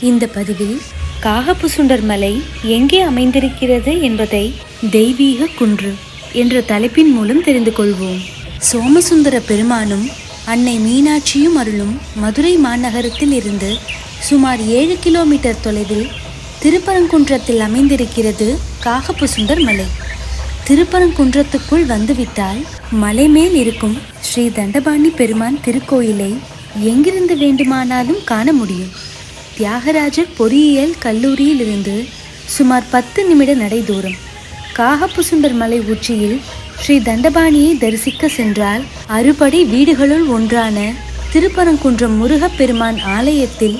இந்த பதிவில் காகபுசுண்டர் மலை எங்கே அமைந்திருக்கிறது என்பதை தெய்வீக குன்று என்ற தலைப்பின் மூலம் தெரிந்து கொள்வோம். சோமசுந்தர பெருமானும் அன்னை மீனாட்சியும் அருளும் மதுரை மாநகரத்தில் இருந்து சுமார் 7 கிலோமீட்டர் தொலைவில் திருப்பரங்குன்றத்தில் அமைந்திருக்கிறது காகபுசுண்டர் மலை. திருப்பரங்குன்றத்துக்குள் வந்துவிட்டால் மலை மேல் இருக்கும் ஸ்ரீ தண்டபாணி பெருமான் திருக்கோயிலை எங்கிருந்து வேண்டுமானாலும் காண முடியும். தியாகராஜர் பொறியியல் கல்லூரியில் இருந்து சுமார் 10 நிமிட நடை தூரம். காகபுசுண்டர் மலை உச்சியில் ஸ்ரீ தண்டபாணியை தரிசிக்க சென்றால் அறுபடை வீடுகளுள் ஒன்றான திருப்பரங்குன்றம் முருகப்பெருமான் ஆலயத்தில்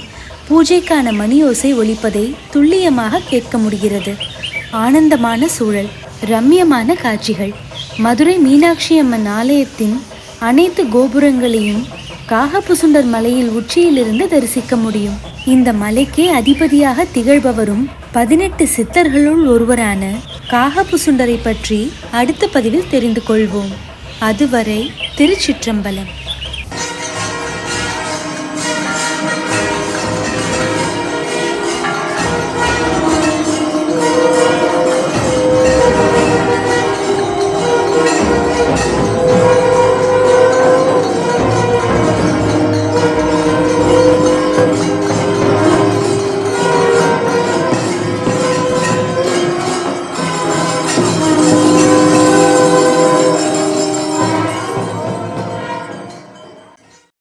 பூஜைக்கான மணியோசை ஒலிப்பதை துல்லியமாக கேட்க முடிகிறது. ஆனந்தமான சூழல், ரம்யமான காட்சிகள். மதுரை மீனாட்சி அம்மன் ஆலயத்தின் அனைத்து கோபுரங்களையும் காகபுசுண்டர் மலையில் உச்சியிலிருந்து தரிசிக்க முடியும். இந்த மலைக்கே அதிபதியாக திகழ்பவரும் 18 சித்தர்களுள் ஒருவரான காகபுசுண்டரை பற்றி அடுத்த பதிவில் தெரிந்து கொள்வோம். அதுவரை திருச்சிற்றம்பலம்.